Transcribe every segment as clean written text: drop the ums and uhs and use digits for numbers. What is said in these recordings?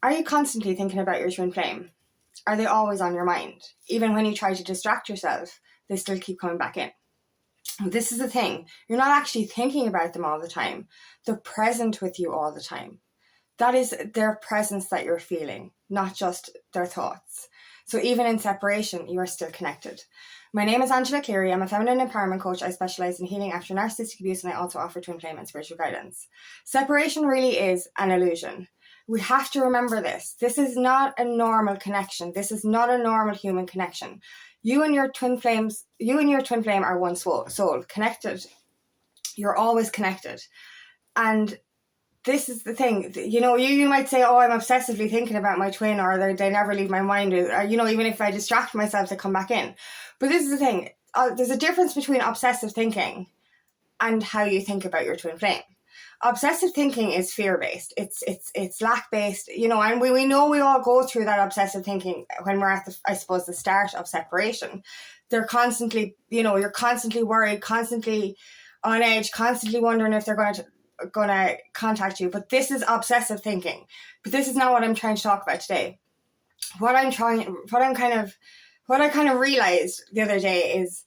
Are you constantly thinking about your twin flame? Are they always on your mind? Even when you try to distract yourself, they still keep coming back in. This is the thing. You're not actually thinking about them all the time. They're present with you all the time. That is their presence that you're feeling, not just their thoughts. So even in separation, you are still connected. My name is Angela Cleary. I'm a feminine empowerment coach. I specialize in healing after narcissistic abuse, and I also offer twin flame and spiritual guidance. Separation really is an illusion. We have to remember this. This is not a normal connection. This is not a normal human connection. You and your twin flame are one soul, connected. You're always connected. And this is the thing, you might say, oh, I'm obsessively thinking about my twin, or they never leave my mind, or, even if I distract myself, they come back in. But this is the thing, there's a difference between obsessive thinking and how you think about your twin flame. Obsessive thinking is fear-based, it's lack-based, and we know we all go through that obsessive thinking when we're at the start of separation. They're constantly, you're constantly worried, constantly on edge, constantly wondering if they're going to contact you. But this is obsessive thinking. But this is not what I'm trying to talk about today. What I kind of realized the other day is,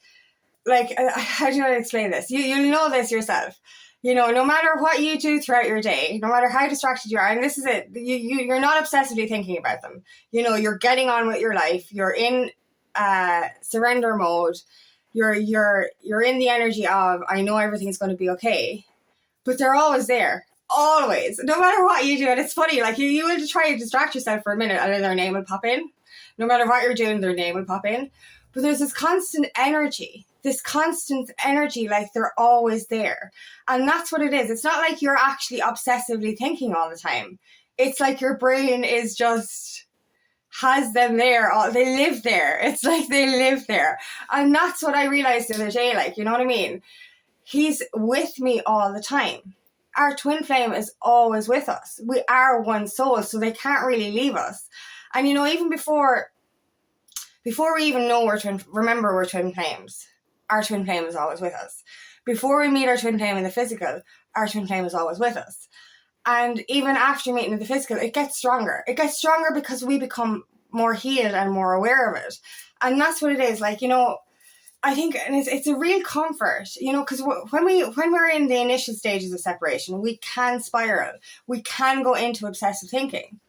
how do I explain this? You know this yourself. No matter what you do throughout your day, no matter how distracted you are, and this is it, you're not obsessively thinking about them. You're getting on with your life. You're in surrender mode. You're in the energy of, I know everything's going to be okay. But they're always there, always, no matter what you do. And it's funny, you will try to distract yourself for a minute and then their name will pop in. No matter what you're doing, their name will pop in. But there's this constant energy, they're always there. And that's what it is. It's not like you're actually obsessively thinking all the time. It's like your brain is just has them there. They live there. It's like they live there. And that's what I realized the other day, you know what I mean? He's with me all the time. Our twin flame is always with us. We are one soul, so they can't really leave us. And even before we even know we're twin flames, our twin flame is always with us. Before we meet our twin flame in the physical, our twin flame is always with us. And even after meeting in the physical, it gets stronger. It gets stronger because we become more healed and more aware of it. And that's what it is. I think it's a real comfort, because when we're in the initial stages of separation, we can spiral. We can go into obsessive thinking.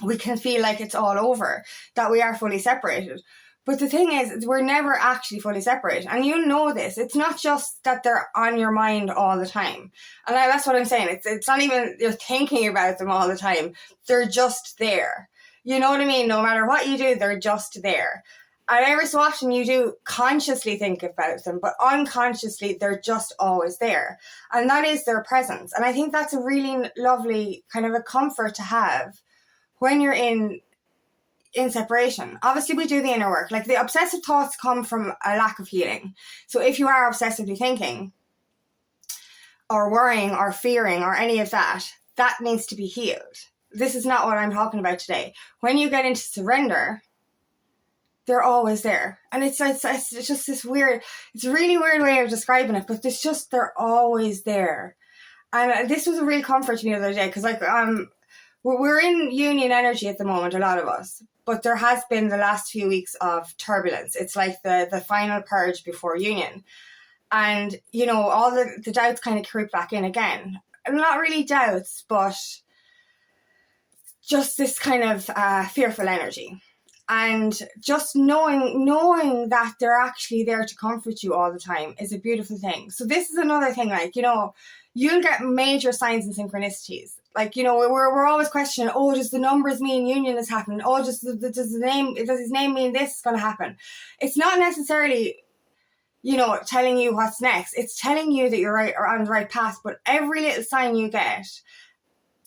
We can feel like it's all over, that we are fully separated. But the thing is, we're never actually fully separated. And you know this. It's not just that they're on your mind all the time. And that's what I'm saying. It's not even you're thinking about them all the time. They're just there. You know what I mean? No matter what you do, they're just there. And every so often you do consciously think about them, but unconsciously they're just always there. And that is their presence. And I think that's a really lovely kind of a comfort to have when you're in separation. Obviously we do the inner work. The obsessive thoughts come from a lack of healing. So if you are obsessively thinking or worrying or fearing or any of that, that needs to be healed. This is not what I'm talking about today. When you get into surrender, they're always there. And it's just this weird, it's a really weird way of describing it, but they're always there. And this was a real comfort to me the other day, because we're in union energy at the moment, a lot of us, but there has been the last few weeks of turbulence. It's like the final purge before union. And, all the doubts kind of creep back in again. Not really doubts, but just this kind of fearful energy. And just knowing that they're actually there to comfort you all the time is a beautiful thing. So this is another thing, you'll get major signs and synchronicities. We're always questioning, does the numbers mean union is happening? Does his name mean this is going to happen? It's not necessarily, telling you what's next. It's telling you that you're right or on the right path. But every little sign you get,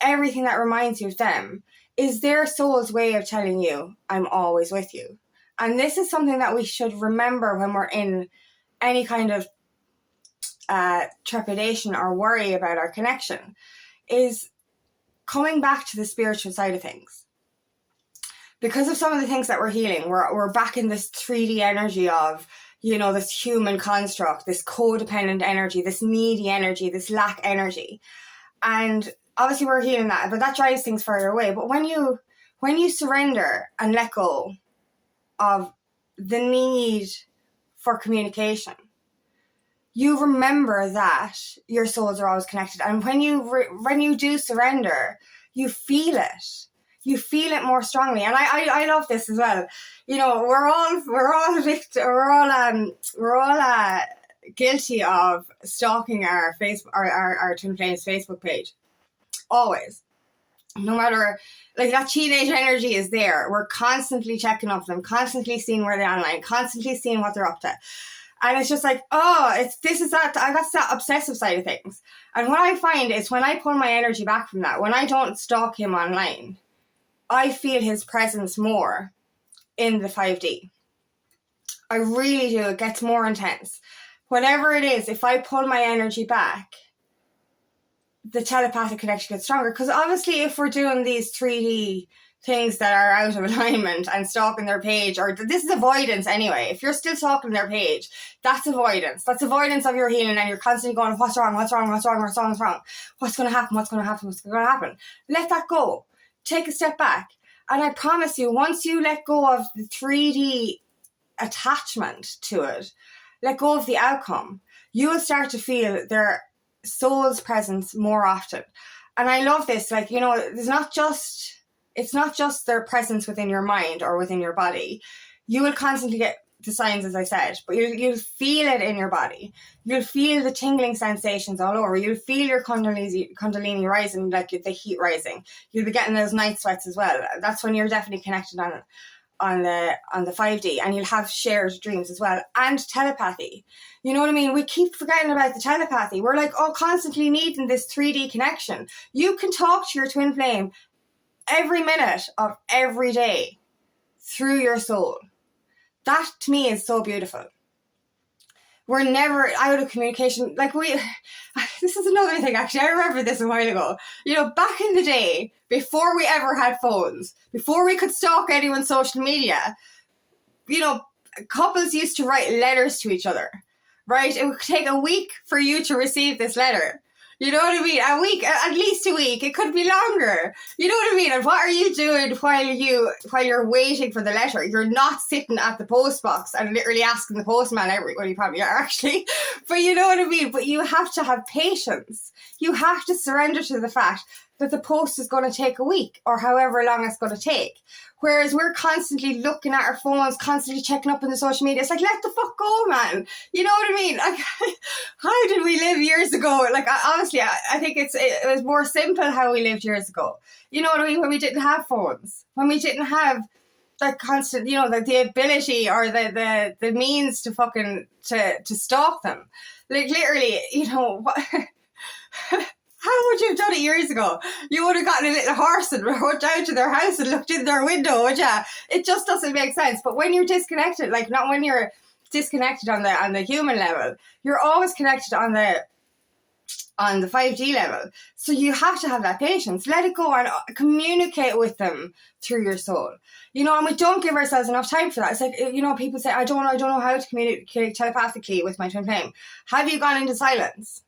everything that reminds you of them, is their soul's way of telling you, I'm always with you. And this is something that we should remember when we're in any kind of trepidation or worry about our connection, is coming back to the spiritual side of things. Because of some of the things that we're healing, we're back in this 3D energy of, this human construct, this codependent energy, this needy energy, this lack energy. And obviously we're healing that, but that drives things further away. But when you surrender and let go of the need for communication, you remember that your souls are always connected. And when you do surrender, you feel it. You feel it more strongly. And I love this as well. You know, we're all guilty of stalking our our Twin Flames Facebook page. Always. No matter, like, that teenage energy is there. We're constantly checking up them, constantly seeing where they're online, constantly seeing what they're up to. And it's just like, that's that obsessive side of things. And what I find is when I pull my energy back from that, when I don't stalk him online, I feel his presence more in the 5D. I really do. It gets more intense. Whatever it is, if I pull my energy back, the telepathic connection gets stronger. Because obviously if we're doing these 3D things that are out of alignment and stalking their page, or this is avoidance anyway. If you're still stalking their page, that's avoidance. That's avoidance of your healing, and you're constantly going, what's wrong? What's going to happen? What's going to happen? Let that go. Take a step back. And I promise you, once you let go of the 3D attachment to it, let go of the outcome, you will start to feel their soul's presence more often. And I love this. Like, you know, it's not just their presence within your mind or within your body. You will constantly get the signs, as I said, but you'll feel it in your body. You'll feel the tingling sensations all over. You'll feel your kundalini rising, like the heat rising. You'll be getting those night sweats as well. That's when you're definitely connected on the 5D, and you'll have shared dreams as well, and telepathy. You know what I mean? We keep forgetting about the telepathy. We're like, constantly needing this 3D connection. You can talk to your twin flame every minute of every day through your soul. That to me is so beautiful. We're never out of communication. Like, this is another thing, actually. I remember this a while ago. You know, back in the day, before we ever had phones, before we could stalk anyone's social media, you know, couples used to write letters to each other, right? It would take a week for you to receive this letter. You know what I mean? A week, at least a week. It could be longer. You know what I mean? And what are you doing while you're waiting for the letter? You're not sitting at the post box and literally asking the postman well, you probably are, actually. But you know what I mean? But you have to have patience. You have to surrender to the fact that the post is going to take a week or however long it's going to take. Whereas we're constantly looking at our phones, constantly checking up on the social media. It's like, let the fuck go, man. You know what I mean? Like, how did we live years ago? Like, honestly, I think it was more simple how we lived years ago. You know what I mean? When we didn't have phones, when we didn't have that constant, you know, the ability or the means to to stalk them. Like, literally, you know, what... How would you have done it years ago? You would have gotten a little horse and rode down to their house and looked in their window, would you? It just doesn't make sense. But when you're disconnected, like, not when you're disconnected on the human level, you're always connected on the 5D level. So you have to have that patience. Let it go and communicate with them through your soul. You know, and we don't give ourselves enough time for that. It's like, you know, people say, I don't know how to communicate telepathically with my twin flame. Have you gone into silence?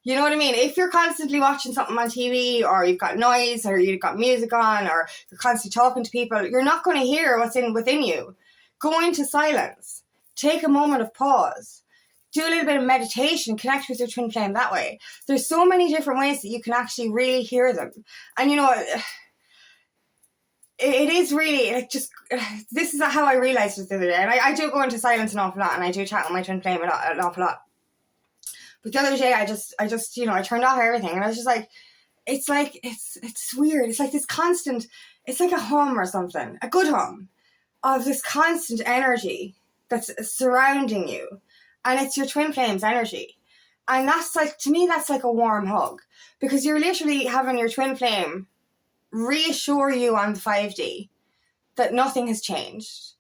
You know what I mean? If you're constantly watching something on TV, or you've got noise, or you've got music on, or you're constantly talking to people, you're not going to hear what's within you. Go into silence. Take a moment of pause. Do a little bit of meditation. Connect with your twin flame that way. There's so many different ways that you can actually really hear them. And you know, it is really, like, just, this is how I realised it the other day. And I do go into silence an awful lot, and I do chat with my twin flame an awful lot. But the other day, I just, you know, I turned off everything, and I was just like, it's weird. It's like this constant, it's like a hum or something, a good hum of this constant energy that's surrounding you. And it's your twin flame's energy. And that's like, to me, that's like a warm hug, because you're literally having your twin flame reassure you on the 5D that nothing has changed.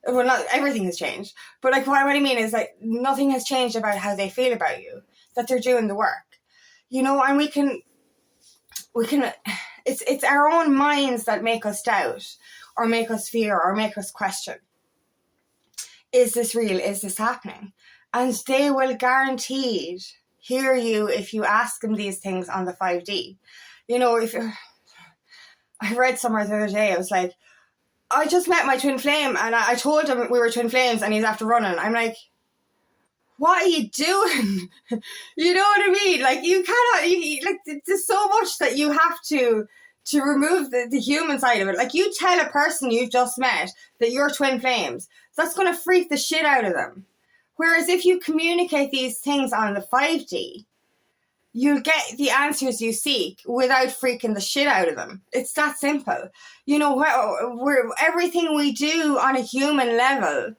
Well, not everything has changed, but like what I mean is, like, nothing has changed about how they feel about you, that they're doing the work, you know. And we can, it's our own minds that make us doubt, or make us fear, or make us question. Is this real? Is this happening? And they will guaranteed hear you if you ask them these things on the 5D. You know, if I read somewhere the other day, I was like, I just met my twin flame and I told him we were twin flames and he's after running. I'm like, what are you doing? You know what I mean? Like, you cannot, like, there's so much that you have to remove the human side of it. Like, you tell a person you've just met that you're twin flames, that's going to freak the shit out of them. Whereas if you communicate these things on the 5D, you'll get the answers you seek without freaking the shit out of them. It's that simple. You know, everything we do on a human level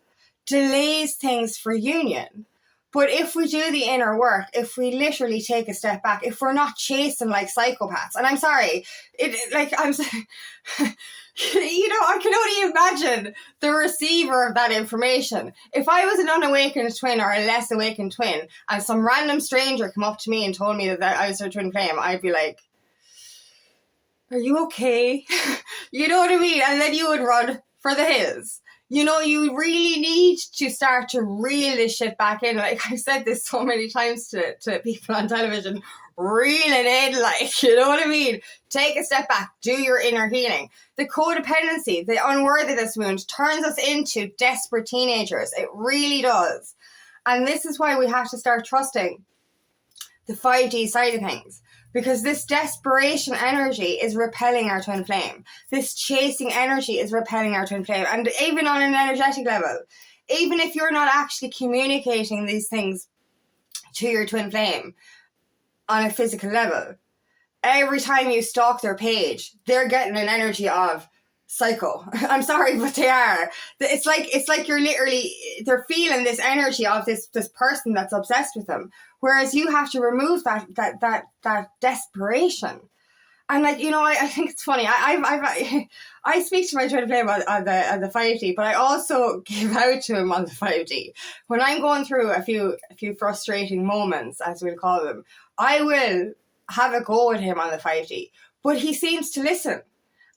delays things for union. But if we do the inner work, if we literally take a step back, if we're not chasing like psychopaths, and I'm sorry, you know, I can only imagine the receiver of that information. If I was an unawakened twin or a less awakened twin, and some random stranger come up to me and told me that I was their twin flame, I'd be like, are you okay? You know what I mean? And then you would run for the hills. You know, you really need to start to reel this shit back in. Like, I've said this so many times to people on television, reel it in, like, you know what I mean? Take a step back, do your inner healing. The codependency, the unworthiness wound turns us into desperate teenagers. It really does. And this is why we have to start trusting the 5D side of things. Because this desperation energy is repelling our twin flame. This chasing energy is repelling our twin flame. And even on an energetic level, even if you're not actually communicating these things to your twin flame on a physical level, every time you stalk their page, they're getting an energy of psycho. I'm sorry, but they are. It's like you're literally, they're feeling this energy of this person that's obsessed with them. Whereas you have to remove that desperation. And like, you know, I think it's funny. I speak to my twin flame on the 5D, but I also give out to him on the 5D. When I'm going through a few frustrating moments, as we'll call them, I will have a go at him on the 5D. But he seems to listen.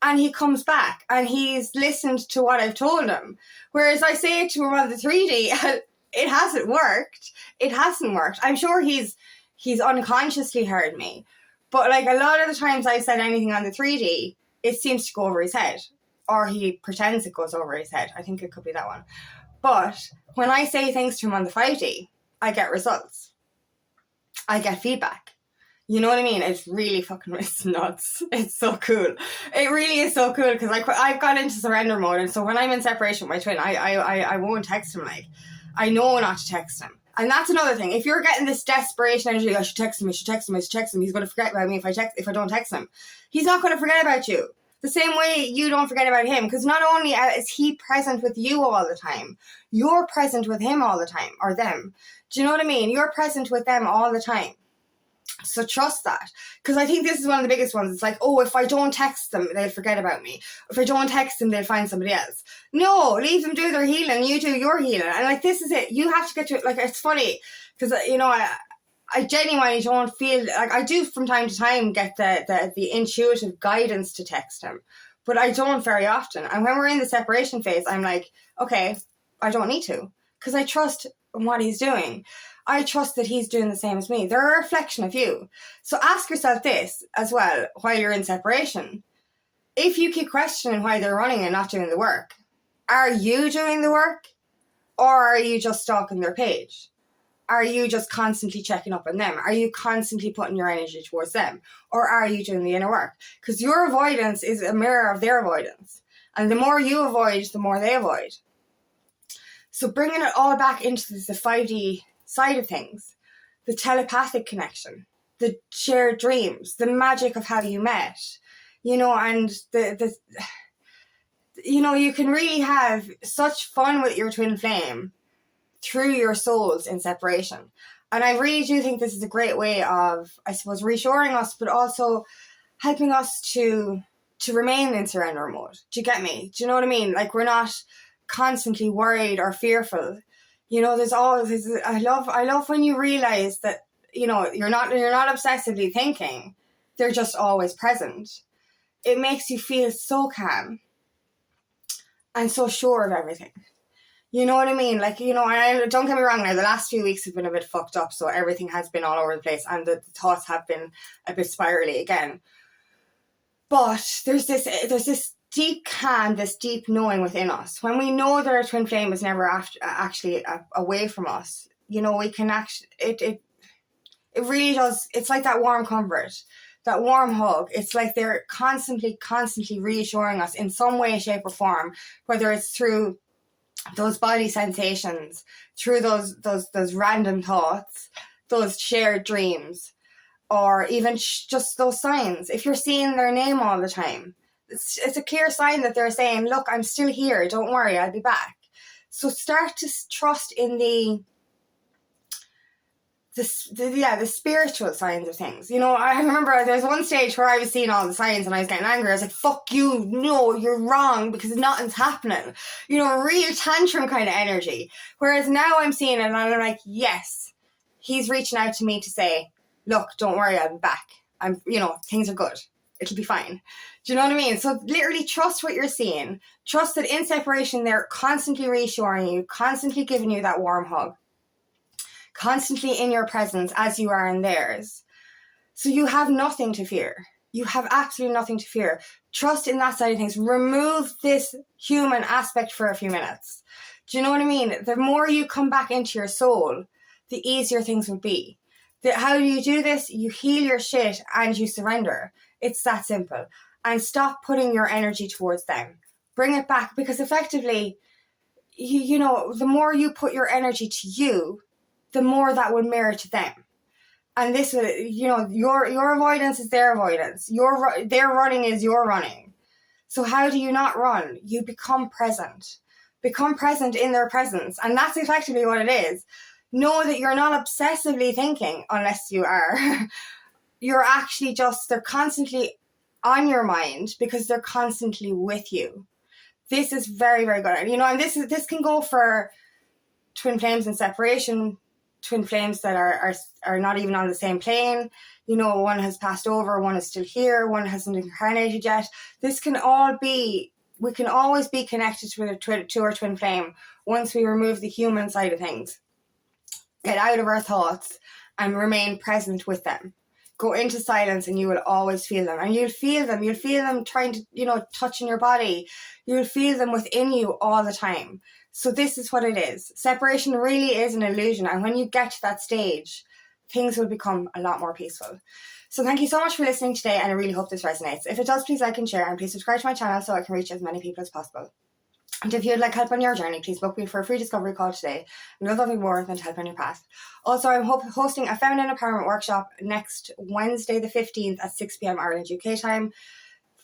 And he comes back and he's listened to what I've told him. Whereas I say it to him on the 3D, and it hasn't worked. It hasn't worked. I'm sure he's unconsciously heard me. But like, a lot of the times I've said anything on the 3D, it seems to go over his head. Or he pretends it goes over his head. I think it could be that one. But when I say things to him on the 5D, I get results. I get feedback. You know what I mean? It's really fucking, it's nuts. It's so cool. It really is so cool because I've gone into surrender mode. And so when I'm in separation with my twin, I won't text him. Like, I know not to text him. And that's another thing. If you're getting this desperation energy, I should text him, I should text him, I should text him. He's going to forget about me if I don't text him. He's not going to forget about you. The same way you don't forget about him. Because not only is he present with you all the time, you're present with him all the time. Or them. Do you know what I mean? You're present with them all the time. So trust that. Because I think this is one of the biggest ones. It's like, oh, if I don't text them, they'll forget about me. If I don't text them, they'll find somebody else. No, leave them do their healing. You do your healing. And like, this is it. You have to get to it. Like, it's funny. Because, you know, I genuinely don't feel... Like, I do from time to time get the intuitive guidance to text him. But I don't very often. And when we're in the separation phase, I'm like, okay, I don't need to. Because I trust what he's doing. I trust that he's doing the same as me. They're a reflection of you. So ask yourself this as well while you're in separation. If you keep questioning why they're running and not doing the work, are you doing the work? Or are you just stalking their page? Are you just constantly checking up on them? Are you constantly putting your energy towards them? Or are you doing the inner work? Because your avoidance is a mirror of their avoidance. And the more you avoid, the more they avoid. So bringing it all back into the 5D side of things, the telepathic connection, the shared dreams, the magic of how you met, you know, and the you know, you can really have such fun with your twin flame through your souls in separation. And I really do think this is a great way of, I suppose, reassuring us, but also helping us to remain in surrender mode. Do you get me? Do you know what I mean? Like, we're not constantly worried or fearful. You know, there's always, I love when you realize that, you know, you're not obsessively thinking. They're just always present. It makes you feel so calm and so sure of everything. You know what I mean? Like, you know, and don't get me wrong now, the last few weeks have been a bit fucked up, so everything has been all over the place and the thoughts have been a bit spirally again. But there's this deep calm, this deep knowing within us. When we know that our twin flame is never actually away from us, you know, we can actually, it really does, it's like that warm comfort, that warm hug. It's like they're constantly reassuring us in some way, shape or form, whether it's through those body sensations, through those random thoughts, those shared dreams, or even just those signs. If you're seeing their name all the time, it's a clear sign that they're saying, look, I'm still here, don't worry, I'll be back. So start to trust in the spiritual signs of things. You know, I remember there's one stage where I was seeing all the signs and I was getting angry. I was like, fuck you, no, you're wrong, because nothing's happening. You know, real tantrum kind of energy. Whereas now I'm seeing it and I'm like, yes, he's reaching out to me to say, look, don't worry, I'll be back. Things are good. It'll be fine. Do you know what I mean? So literally trust what you're seeing. Trust that in separation, they're constantly reassuring you, constantly giving you that warm hug, constantly in your presence as you are in theirs. So you have nothing to fear. You have absolutely nothing to fear. Trust in that side of things. Remove this human aspect for a few minutes. Do you know what I mean? The more you come back into your soul, the easier things will be. How do you do this? You heal your shit and you surrender. It's that simple. And stop putting your energy towards them. Bring it back, because effectively, you know, the more you put your energy to you, the more that will mirror to them. And this will, you know, your avoidance is their avoidance. Their running is your running. So how do you not run? You become present. Become present in their presence. And that's effectively what it is. Know that you're not obsessively thinking, unless you are. You're actually they're constantly on your mind because they're constantly with you. This is very, very good. You know, and this can go for twin flames in separation, twin flames that are not even on the same plane. You know, one has passed over, one is still here, one hasn't incarnated yet. This can all be, we can always be connected to our twin flame once we remove the human side of things. Get out of our thoughts and remain present with them. Go into silence and you will always feel them. And you'll feel them trying to, you know, touch in your body. You'll feel them within you all the time. So this is what it is. Separation really is an illusion. And when you get to that stage, things will become a lot more peaceful. So thank you so much for listening today. And I really hope this resonates. If it does, please like and share. And please subscribe to my channel so I can reach as many people as possible. And if you'd like help on your journey, please book me for a free discovery call today. And there's nothing more than to help on your path. Also, I'm hosting a feminine empowerment workshop next Wednesday the 15th at 6 p.m. Ireland UK time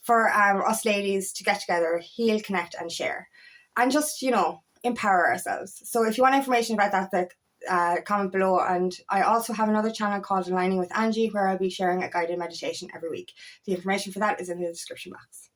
for us ladies to get together, heal, connect and share. And just, you know, empower ourselves. So if you want information about that, comment below. And I also have another channel called Aligning with Angie where I'll be sharing a guided meditation every week. The information for that is in the description box.